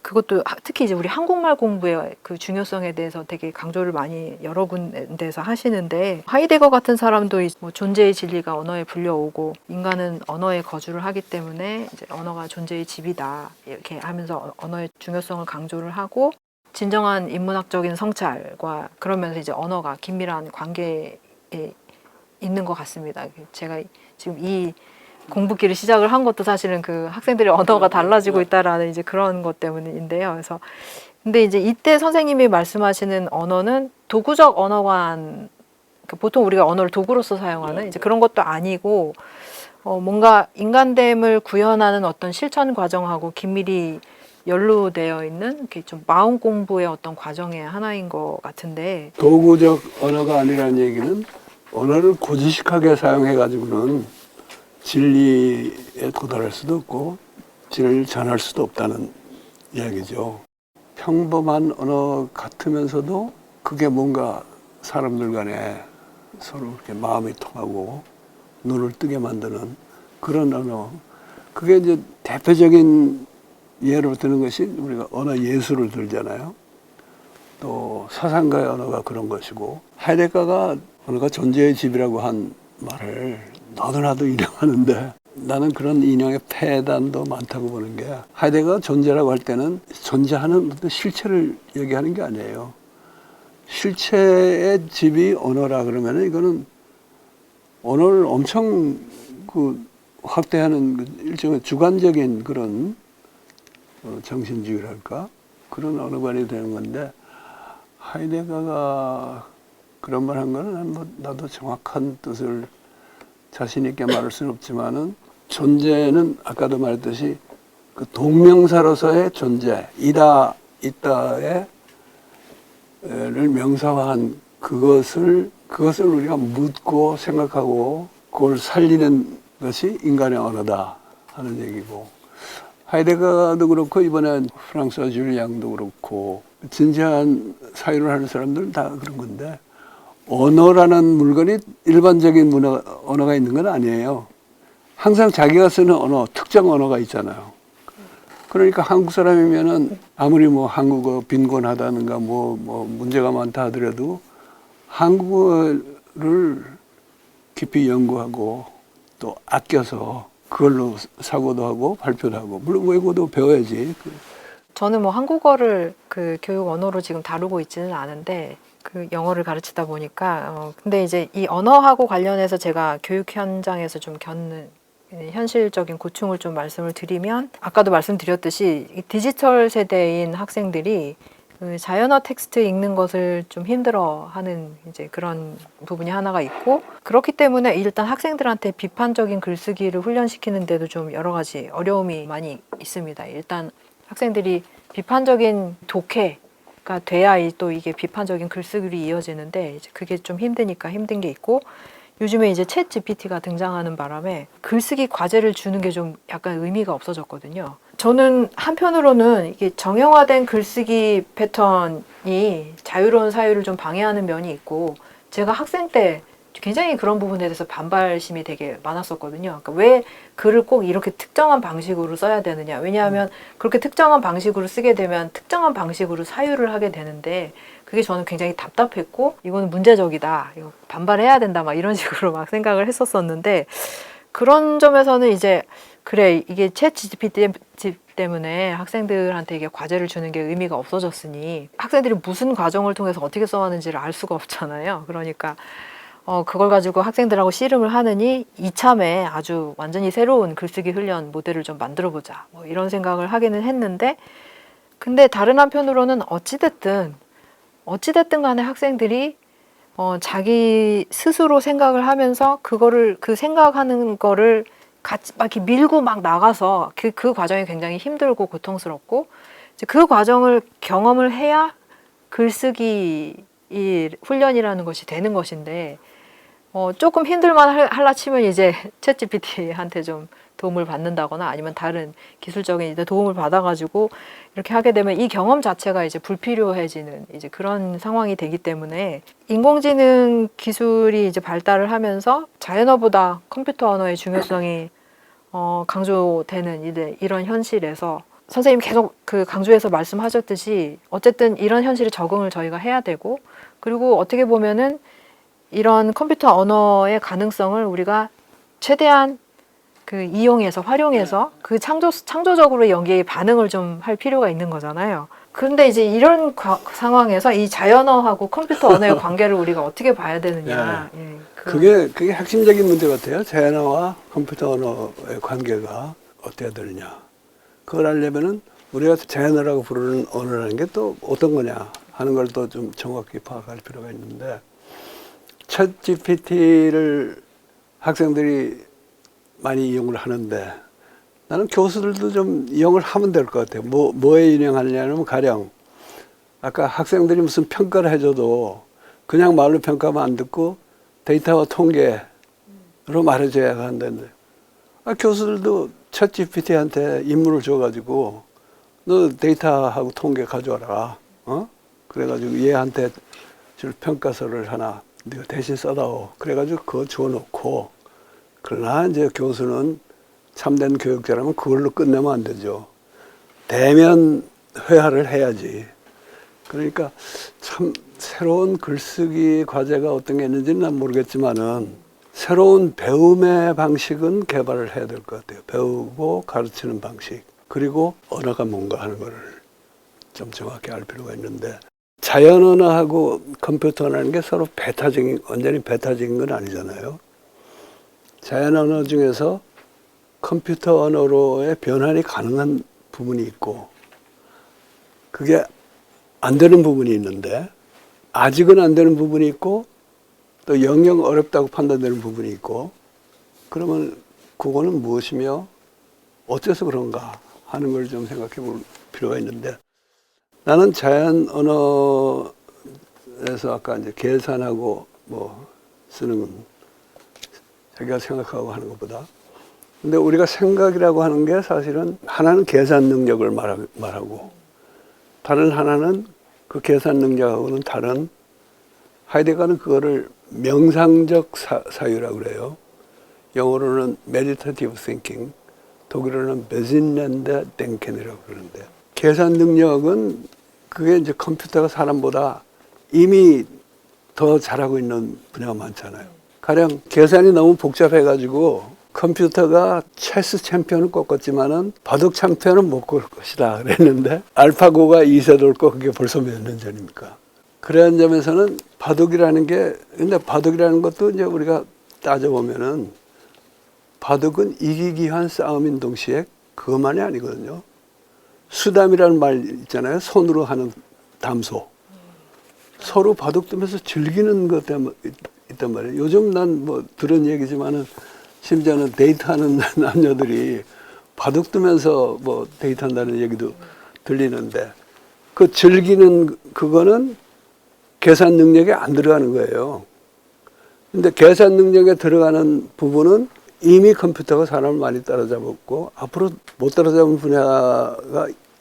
그것도 특히 이제 우리 한국말 공부의 그 중요성에 대해서 되게 강조를 많이 여러 군데에서 하시는데 하이데거 같은 사람도 뭐 존재의 진리가 언어에 불려오고 인간은 언어에 거주를 하기 때문에 이제 언어가 존재의 집이다 이렇게 하면서 언어의 중요성을 강조를 하고 진정한 인문학적인 성찰과 그러면서 이제 언어가 긴밀한 관계에 있는 것 같습니다. 제가 지금 이 공부기를 시작을 한 것도 사실은 그 학생들의 언어가 달라지고 있다라는 이제 그런 것 때문인데요. 그래서 근데 이제 이때 선생님이 말씀하시는 언어는 도구적 언어관, 보통 우리가 언어를 도구로서 사용하는 이제 그런 것도 아니고 뭔가 인간됨을 구현하는 어떤 실천 과정하고 긴밀히 연루되어 있는 이렇게 좀 마음 공부의 어떤 과정의 하나인 것 같은데 도구적 언어가 아니라는 얘기는 언어를 고지식하게 사용해 가지고는 진리에 도달할 수도 없고 진리를 전할 수도 없다는 이야기죠. 평범한 언어 같으면서도 그게 뭔가 사람들 간에 서로 이렇게 마음이 통하고 눈을 뜨게 만드는 그런 언어. 그게 이제 대표적인 예로 드는 것이 우리가 언어 예술을 들잖아요. 또 사상가의 언어가 그런 것이고 하이데거가 언어가 존재의 집이라고 한 말을 너도나도 인용하는데 나는 그런 인용의 폐단도 많다고 보는 게 하이데거가 존재라고 할 때는 존재하는 어떤 실체를 얘기하는 게 아니에요. 실체의 집이 언어라 그러면 이거는 언어를 엄청 그 확대하는 일종의 주관적인 그런 정신주의랄까 그런 언어관이 되는 건데 하이데거가 그런 말 한 거는 뭐 나도 정확한 뜻을 자신 있게 말할 수는 없지만은 존재는 아까도 말했듯이 그 동명사로서의 존재, 이다, 있다의 를 명사화한 그것을 우리가 묻고 생각하고 그걸 살리는 것이 인간의 언어다 하는 얘기고 하이데거도 그렇고 이번에 프랑스와 줄리앙도 그렇고 진지한 사유를 하는 사람들은 다 그런 건데 언어라는 물건이 일반적인 언어가 있는 건 아니에요. 항상 자기가 쓰는 언어, 특정 언어가 있잖아요. 그러니까 한국 사람이면은 아무리 뭐 한국어 빈곤하다는가 뭐 문제가 많다 하더라도 한국어를 깊이 연구하고 또 아껴서 그걸로 사고도 하고 발표도 하고 물론 외국어도 배워야지. 저는 뭐 한국어를 그 교육 언어로 지금 다루고 있지는 않은데 그 영어를 가르치다 보니까 근데 이제 이 언어하고 관련해서 제가 교육 현장에서 좀 겪는 현실적인 고충을 좀 말씀을 드리면, 아까도 말씀드렸듯이 이 디지털 세대인 학생들이 그 자연어 텍스트 읽는 것을 좀 힘들어하는 이제 그런 부분이 하나가 있고, 그렇기 때문에 일단 학생들한테 비판적인 글쓰기를 훈련시키는데도 좀 여러 가지 어려움이 많이 있습니다. 일단 학생들이 비판적인 독해가 돼야 또 이게 비판적인 글쓰기로 이어지는데, 이제 그게 좀 힘드니까 힘든 게 있고, 요즘에 이제 챗 GPT가 등장하는 바람에 글쓰기 과제를 주는 게 좀 약간 의미가 없어졌거든요. 저는 한편으로는 이게 정형화된 글쓰기 패턴이 자유로운 사유를 좀 방해하는 면이 있고, 제가 학생 때 굉장히 그런 부분에 대해서 반발심이 되게 많았었거든요. 그러니까 왜 글을 꼭 이렇게 특정한 방식으로 써야 되느냐. 왜냐하면 그렇게 특정한 방식으로 쓰게 되면 특정한 방식으로 사유를 하게 되는데, 그게 저는 굉장히 답답했고, 이거는 문제적이다, 이거 반발해야 된다, 막 이런 식으로 막 생각을 했었었는데, 그런 점에서는 이제 그래, 이게 챗 GPT 때문에 학생들한테 이게 과제를 주는 게 의미가 없어졌으니 학생들이 무슨 과정을 통해서 어떻게 써왔는지를 알 수가 없잖아요. 그러니까 그걸 가지고 학생들하고 씨름을 하느니 이참에 아주 완전히 새로운 글쓰기 훈련 모델을 좀 만들어보자, 뭐 이런 생각을 하기는 했는데, 근데 다른 한편으로는 어찌됐든 간에 학생들이 자기 스스로 생각을 하면서 그 생각하는 거를 같이 막 이렇게 밀고 막 나가서 그 과정이 굉장히 힘들고 고통스럽고, 이제 그 과정을 경험을 해야 글쓰기 이 훈련이라는 것이 되는 것인데, 조금 힘들만 할라 치면 이제 챗 GPT한테 좀 도움을 받는다거나 아니면 다른 기술적인 이제 도움을 받아가지고 이렇게 하게 되면 이 경험 자체가 이제 불필요해지는 이제 그런 상황이 되기 때문에, 인공지능 기술이 이제 발달을 하면서 자연어보다 컴퓨터 언어의 중요성이 강조되는 이제 이런 현실에서 선생님 계속 그 강조해서 말씀하셨듯이 어쨌든 이런 현실에 적응을 저희가 해야 되고, 그리고 어떻게 보면은 이런 컴퓨터 언어의 가능성을 우리가 최대한 그 이용해서 활용해서 그 창조적으로 여기에 반응을 좀 할 필요가 있는 거잖아요. 그런데 이제 이런 상황에서 이 자연어하고 컴퓨터 언어의 관계를 우리가 어떻게 봐야 되느냐. 예. 예, 그게 핵심적인 문제 같아요. 자연어와 컴퓨터 언어의 관계가 어때야 되느냐. 그걸 알려면은 우리가 자연어라고 부르는 언어라는 게 또 어떤 거냐 하는 걸 또 좀 정확히 파악할 필요가 있는데, 챗 GPT를 학생들이 많이 이용을 하는데, 나는 교수들도 좀 이용을 하면 될 것 같아요. 뭐에 인용하느냐면, 가령 아까 학생들이 무슨 평가를 해줘도 그냥 말로 평가하면 안 듣고 데이터와 통계로 말해줘야 한다는데, 교수들도 챗 GPT한테 임무를 줘가지고 너 데이터하고 통계 가져와라. 그래가지고 얘한테 줄 평가서를 하나 네가 대신 써다오. 그래가지고 그거 줘놓고, 그러나 이제 교수는 참된 교육자라면 그걸로 끝내면 안 되죠. 대면 회화를 해야지. 그러니까 참 새로운 글쓰기 과제가 어떤 게 있는지는 난 모르겠지만은, 새로운 배움의 방식은 개발을 해야 될 것 같아요. 배우고 가르치는 방식. 그리고 언어가 뭔가 하는 거를 좀 정확히 알 필요가 있는데, 자연 언어하고 컴퓨터 언어라는 게 서로 완전히 배타적인 건 아니잖아요. 자연 언어 중에서 컴퓨터 언어로의 변환이 가능한 부분이 있고, 그게 안 되는 부분이 있는데, 아직은 안 되는 부분이 있고, 또 영영 어렵다고 판단되는 부분이 있고, 그러면 그거는 무엇이며 어째서 그런가 하는 걸 좀 생각해 볼 필요가 있는데, 나는 자연 언어에서 아까 이제 계산하고 뭐 쓰는 건 자기가 생각하고 하는 것보다, 근데 우리가 생각이라고 하는 게 사실은 하나는 계산 능력을 말하고 다른 하나는 그 계산 능력하고는 다른, 하이데거는 그거를 명상적 사유라고 그래요. 영어로는 meditative thinking, 독일어는 besinnende denken이라고 그러는데, 계산 능력은 그게 이제 컴퓨터가 사람보다 이미 더 잘하고 있는 분야가 많잖아요. 가령 계산이 너무 복잡해가지고 컴퓨터가 체스 챔피언을 꺾었지만은 바둑 챔피언은 못 꺾을 것이다 그랬는데, 알파고가 2세돌 꺾은 게 벌써 몇 년 전입니까? 그런 점에서는 바둑이라는 게, 근데 바둑이라는 것도 이제 우리가 따져보면은 바둑은 이기기 위한 싸움인 동시에 그것만이 아니거든요. 수담이라는 말 있잖아요. 손으로 하는 담소. 서로 바둑 두면서 즐기는 것 있단 말이에요. 요즘 난 뭐 들은 얘기지만은 심지어는 데이트하는 남녀들이 바둑 두면서 뭐 데이트한다는 얘기도 들리는데 그 즐기는 그거는 계산 능력에 안 들어가는 거예요. 근데 계산 능력에 들어가는 부분은 이미 컴퓨터가 사람을 많이 따라잡았고 앞으로 못 따라잡은 분야가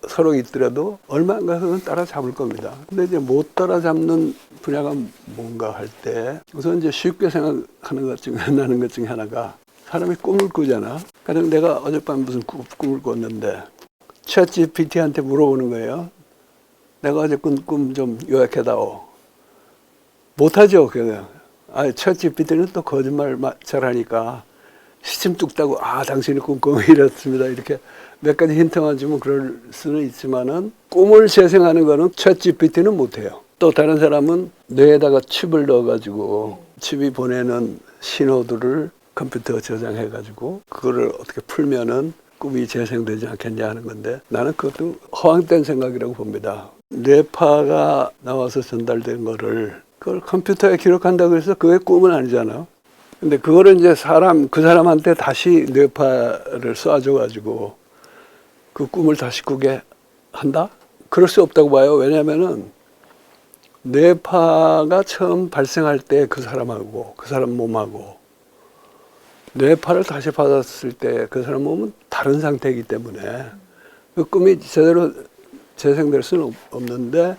서로 있더라도 얼마인가 그건 따라잡을 겁니다. 근데 이제 못 따라잡는 분야가 뭔가 할 때 우선 이제 쉽게 생각하는 것 중에 나는 것 중에 하나가 사람이 꿈을 꾸잖아. 그래서 내가 어젯밤 무슨 꿈을 꿨는데 챗 GPT한테 물어보는 거예요. 내가 어제 꾼 꿈 좀 요약해다오. 못하죠. 그냥. 챗 GPT는 또 거짓말 잘하니까 시침 뚝 따고 당신이 꾼 꿈이 이렇습니다. 이렇게 몇 가지 힌트만 주면 그럴 수는 있지만은 꿈을 재생하는 거는 챗 GPT는 못해요. 또 다른 사람은 뇌에다가 칩을 넣어가지고 칩이 보내는 신호들을 컴퓨터가 저장해가지고 그거를 어떻게 풀면은 꿈이 재생되지 않겠냐 하는 건데 나는 그것도 허황된 생각이라고 봅니다. 뇌파가 나와서 전달된 거를 그걸 컴퓨터에 기록한다고 해서 그게 꿈은 아니잖아요. 근데 그거를 이제 그 사람한테 다시 뇌파를 쏴줘가지고 그 꿈을 다시 꾸게 한다? 그럴 수 없다고 봐요. 왜냐면은 뇌파가 처음 발생할 때 그 사람하고 그 사람 몸하고 뇌파를 다시 받았을 때 그 사람 몸은 다른 상태이기 때문에 그 꿈이 제대로 재생될 수는 없는데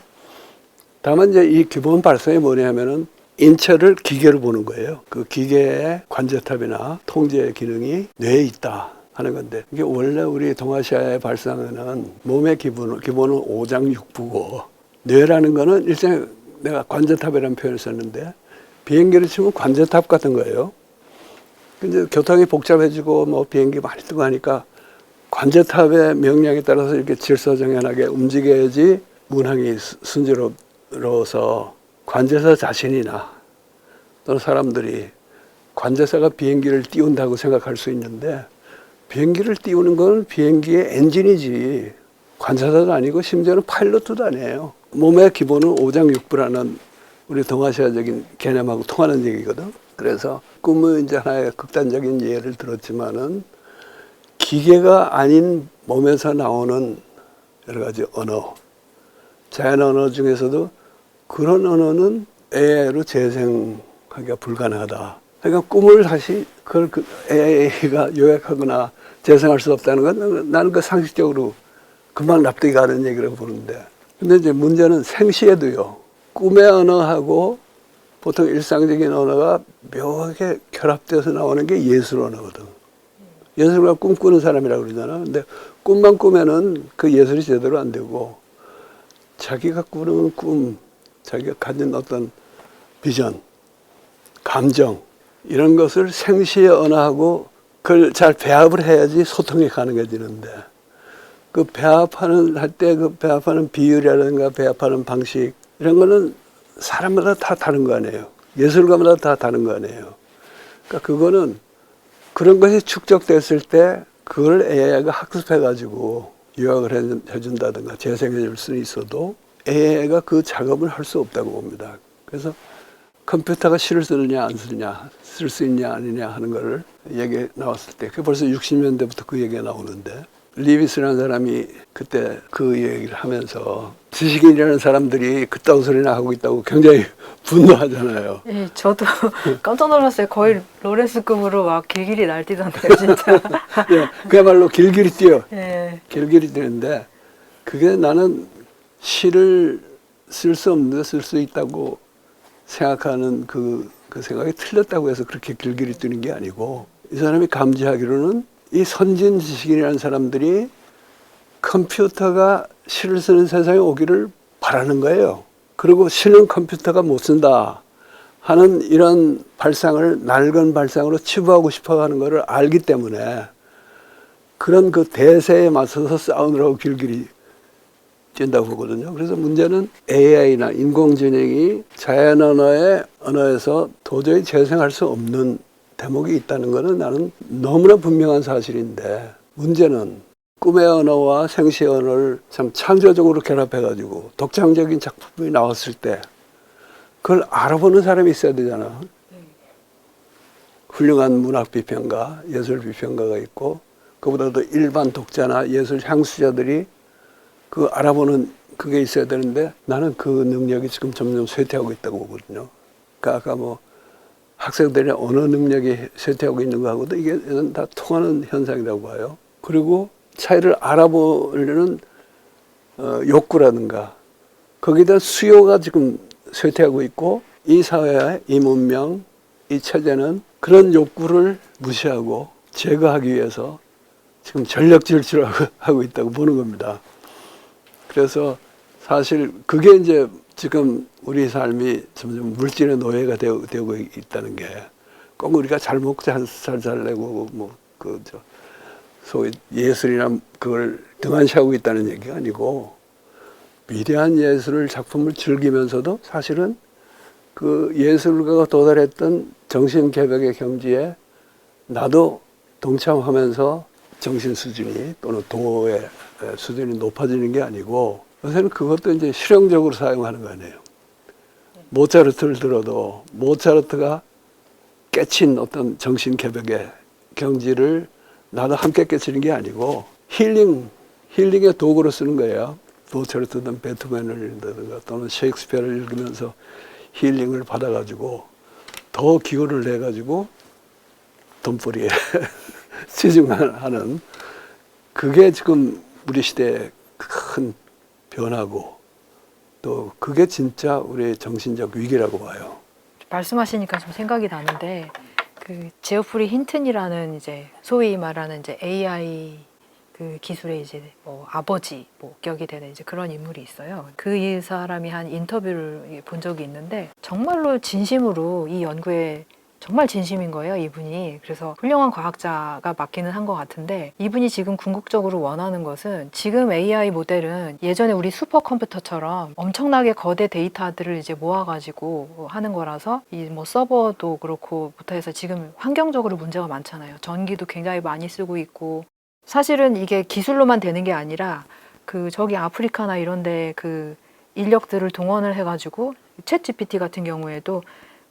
다만 이제 이 기본 발상이 뭐냐면은 인체를 기계로 보는 거예요. 그 기계의 관제탑이나 통제 기능이 뇌에 있다 하는 건데 이게 원래 우리 동아시아의 발상에는 몸의 기본은 오장육부고 뇌라는 거는 일종의 내가 관제탑이라는 표현을 썼는데 비행기를 치면 관제탑 같은 거예요. 근데 교통이 복잡해지고 뭐 비행기 많이 뜨고 하니까 관제탑의 명령에 따라서 이렇게 질서정연하게 움직여야지 문항이 순조로워서 관제사 자신이나 또는 사람들이 관제사가 비행기를 띄운다고 생각할 수 있는데 비행기를 띄우는 건 비행기의 엔진이지 관제사도 아니고 심지어는 파일럿도 아니에요. 몸의 기본은 오장육부라는 우리 동아시아적인 개념하고 통하는 얘기거든. 그래서 꿈은 이제 하나의 극단적인 예를 들었지만은 기계가 아닌 몸에서 나오는 여러 가지 언어, 자연 언어 중에서도 그런 언어는 AI로 재생하기가 불가능하다. 그러니까 꿈을 다시 그걸 AI가 요약하거나 재생할 수 없다는 건 나는 그 상식적으로 금방 납득이 가는 얘기라고 보는데. 근데 이제 문제는 생시에도요. 꿈의 언어하고 보통 일상적인 언어가 묘하게 결합돼서 나오는 게 예술 언어거든. 예술가 꿈꾸는 사람이라고 그러잖아. 근데 꿈만 꾸면은 그 예술이 제대로 안 되고 자기가 꾸는 꿈, 자기가 가진 어떤 비전, 감정 이런 것을 생시의 언어하고 그걸 잘 배합을 해야지 소통이 가능해지는데 그 배합하는 할 때 그 배합하는 비율이라든가 배합하는 방식 이런 거는 사람마다 다 다른 거 아니에요. 예술가마다 다 다른 거 아니에요. 그러니까 그거는 그런 것이 축적됐을 때 그걸 AI가 학습해가지고 요약을 해준다든가 재생해 줄 수는 있어도 AI가 그 작업을 할 수 없다고 봅니다. 그래서 컴퓨터가 시를 쓰느냐 안 쓰느냐 쓸 수 있냐 아니냐 하는 거를 얘기 나왔을 때 그게 벌써 60년대부터 그 얘기가 나오는데 리비스라는 사람이 그때 그 얘기를 하면서 지식인이라는 사람들이 그따구 소리나 하고 있다고 굉장히 분노하잖아요. 예, 저도 깜짝 놀랐어요. 거의 로렌스급으로 막 길길이 날뛰던데요, 진짜. 예, 그야말로 길길이 뛰어. 예. 길길이 뛰는데 그게 나는 시를 쓸 수 없는데 쓸 수 있다고 생각하는 그 생각이 틀렸다고 해서 그렇게 길길이 뛰는 게 아니고 이 사람이 감지하기로는 이 선진 지식인이라는 사람들이 컴퓨터가 시를 쓰는 세상에 오기를 바라는 거예요. 그리고 시는 컴퓨터가 못 쓴다 하는 이런 발상을 낡은 발상으로 치부하고 싶어 하는 것을 알기 때문에 그런 그 대세에 맞서서 싸우느라고 길길이 뛴다고 보거든요. 그래서 문제는 AI나 인공지능이 자연 언어에서 도저히 재생할 수 없는 대목이 있다는 것은 나는 너무나 분명한 사실인데, 문제는 꿈의 언어와 생시의 언어를 참 창조적으로 결합해가지고 독창적인 작품이 나왔을 때 그걸 알아보는 사람이 있어야 되잖아. 훌륭한 문학 비평가, 예술 비평가가 있고, 그보다도 일반 독자나 예술 향수자들이 그 알아보는 그게 있어야 되는데, 나는 그 능력이 지금 점점 쇠퇴하고 있다고 보거든요. 그러니까 아까 뭐 학생들의 언어 능력이 쇠퇴하고 있는 거하고도 이게 다 통하는 현상이라고 봐요. 그리고 차이를 알아보려는 욕구라든가 거기에 대한 수요가 지금 쇠퇴하고 있고, 이 사회의 이 문명, 이 체제는 그런 욕구를 무시하고 제거하기 위해서 지금 전력 질주하고 있다고 보는 겁니다. 그래서 사실 그게 이제 지금 우리 삶이 점점 물질의 노예가 되고 있다는 게, 꼭 우리가 잘 먹고 잘 살려고 소위 예술이나 그걸 등한시하고 있다는 얘기가 아니고, 위대한 예술을 작품을 즐기면서도 사실은 그 예술가가 도달했던 정신개벽의 경지에 나도 동참하면서 정신 수준이 또는 도의 수준이 높아지는 게 아니고, 요새는 그것도 이제 실용적으로 사용하는 거 아니에요. 모차르트를 들어도 모차르트가 깨친 어떤 정신개벽의 경지를 나도 함께 깨치는 게 아니고 힐링의 도구로 쓰는 거예요. 모차르트든 베토벤을 읽는다든가 또는 셰익스피어를 읽으면서 힐링을 받아가지고 더 기호를 내가지고 돈벌이에 치중하는, 그게 지금 우리 시대의 큰 변화고, 또 그게 진짜 우리의 정신적 위기라고 봐요. 말씀하시니까 좀 생각이 나는데, 그 제오프리 힌튼이라는 이제 소위 말하는 이제 AI 그 기술의 이제 뭐 아버지 뭐 격이 되는 이제 그런 인물이 있어요. 그 이 사람이 한 인터뷰를 본 적이 있는데, 정말로 진심으로 이 연구에 정말 진심인 거예요, 이분이. 그래서 훌륭한 과학자가 맞기는 한 것 같은데, 이분이 지금 궁극적으로 원하는 것은, 지금 AI 모델은 예전에 우리 슈퍼컴퓨터처럼 엄청나게 거대 데이터들을 이제 모아가지고 하는 거라서, 이 뭐 서버도 그렇고부터 해서 지금 환경적으로 문제가 많잖아요. 전기도 굉장히 많이 쓰고 있고, 사실은 이게 기술로만 되는 게 아니라 그 저기 아프리카나 이런데 그 인력들을 동원을 해가지고 챗 GPT 같은 경우에도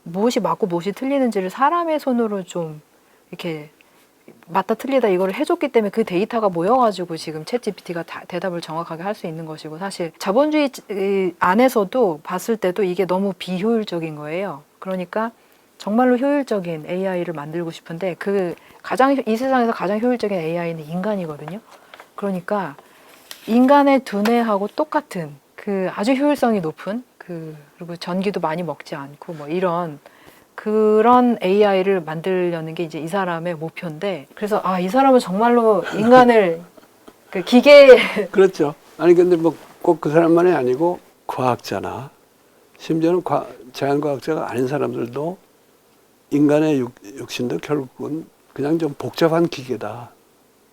무엇이 맞고 무엇이 틀리는지를 사람의 손으로 좀 이렇게 맞다 틀리다 이거를 해줬기 때문에 그 데이터가 모여가지고 지금 챗 GPT가 대답을 정확하게 할 수 있는 것이고, 사실 자본주의 안에서도 봤을 때도 이게 너무 비효율적인 거예요. 그러니까 정말로 효율적인 AI를 만들고 싶은데, 이 세상에서 가장 효율적인 AI는 인간이거든요. 그러니까 인간의 두뇌하고 똑같은 그 아주 효율성이 높은 그리고 전기도 많이 먹지 않고 뭐 이런 그런 AI를 만들려는 게 이제 이 사람의 목표인데, 그래서 이 사람은 정말로 인간을 그 기계 그렇죠. 아니 근데 뭐 꼭 그 사람만이 아니고 과학자나 심지어는 자연과학자가 아닌 사람들도 인간의 육신도 결국은 그냥 좀 복잡한 기계다,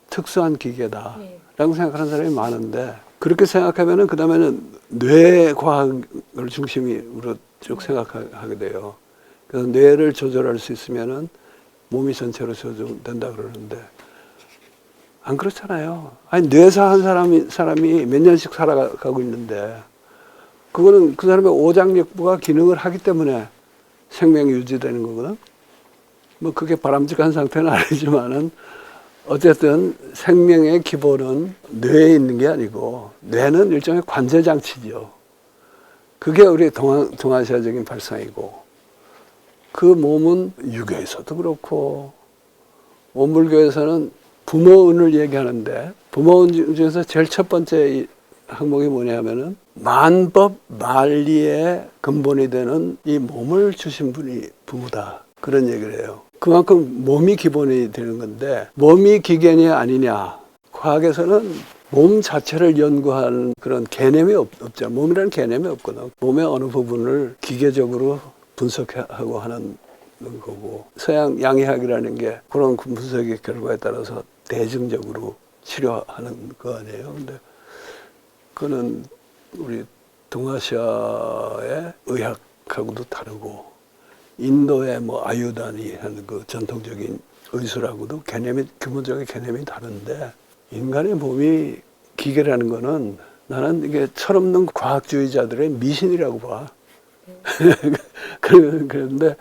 특수한 기계다 라고 생각하는 사람이 많은데, 그렇게 생각하면은 그 다음에는 뇌과학을 중심으로 쭉 생각하게 돼요. 그래서 뇌를 조절할 수 있으면은 몸이 전체로 조절된다 그러는데, 안 그렇잖아요. 아니 뇌사 한 사람이 몇 년씩 살아가고 있는데, 그거는 그 사람의 오장육부가 기능을 하기 때문에 생명이 유지되는 거거든. 뭐 그게 바람직한 상태는 아니지만은 어쨌든 생명의 기본은 뇌에 있는 게 아니고, 뇌는 일종의 관제 장치죠. 그게 우리 동아시아적인 발상이고, 그 몸은 유교에서도 그렇고 원불교에서는 부모운을 얘기하는데, 부모운 중에서 제일 첫 번째 항목이 뭐냐면은 만법 만리의 근본이 되는 이 몸을 주신 분이 부모다, 그런 얘기를 해요. 그만큼 몸이 기본이 되는 건데, 몸이 기견이 아니냐. 과학에서는 몸 자체를 연구하는 그런 개념이 없잖아. 몸이라는 개념이 없거든. 몸의 어느 부분을 기계적으로 분석하고 하는 거고, 서양 양의학이라는 게 그런 분석의 결과에 따라서 대증적으로 치료하는 거 아니에요. 근데 그거는 우리 동아시아의 의학하고도 다르고, 인도의 뭐 아유단이 하는 그 전통적인 의술하고도 기본적인 개념이 다른데, 인간의 몸이 기계라는 거는 나는 이게 철없는 과학주의자들의 미신이라고 봐. 그런데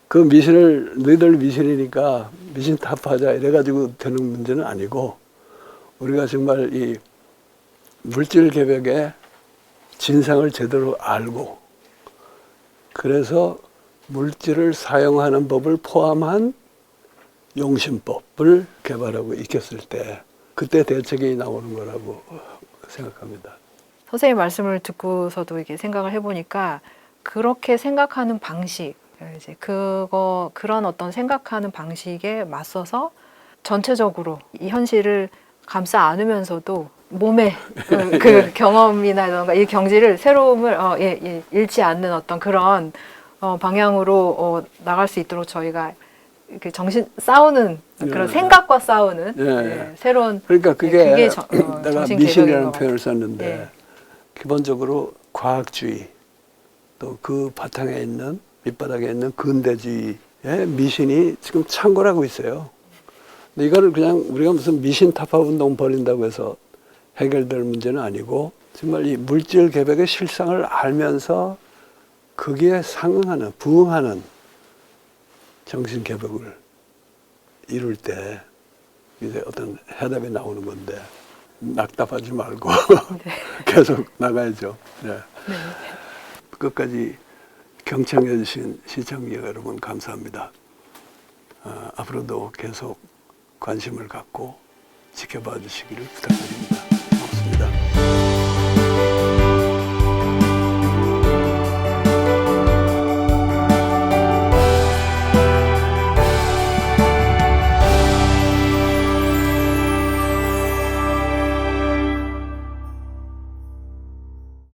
그 미신을 너희들 미신이니까 미신 타파하자 이래가지고 되는 문제는 아니고, 우리가 정말 이 물질 개벽의 진상을 제대로 알고, 그래서 물질을 사용하는 법을 포함한 용신법을 개발하고 익혔을 때 그때 대책이 나오는 거라고 생각합니다. 선생님 말씀을 듣고서도 이게 생각을 해보니까 그렇게 생각하는 방식, 이제 그런 어떤 생각하는 방식에 맞서서 전체적으로 이 현실을 감싸 안으면서도 몸의 그 경험이나 이 경지를 새로움을 잃지 않는 어떤 그런 방향으로 나갈 수 있도록 저희가 그 정신 싸우는 그런 생각과 싸우는 새로운 그러니까 그게 내가 정신 미신이라는 개혁인 것 표현을 같아요. 썼는데 기본적으로 과학주의 또 그 바탕에 있는 밑바닥에 있는 근대주의의 미신이 지금 창궐하고 있어요. 근데 이거를 그냥 우리가 무슨 미신 타파 운동 벌인다고 해서 해결될 문제는 아니고, 정말 이 물질 개벽의 실상을 알면서 거기에 상응하는, 부응하는 정신 개벽을 이룰 때 이제 어떤 해답이 나오는 건데, 낙답하지 말고 계속 나가야죠. 네. 끝까지 경청해 주신 시청자 여러분 감사합니다. 앞으로도 계속 관심을 갖고 지켜봐 주시기를 부탁드립니다.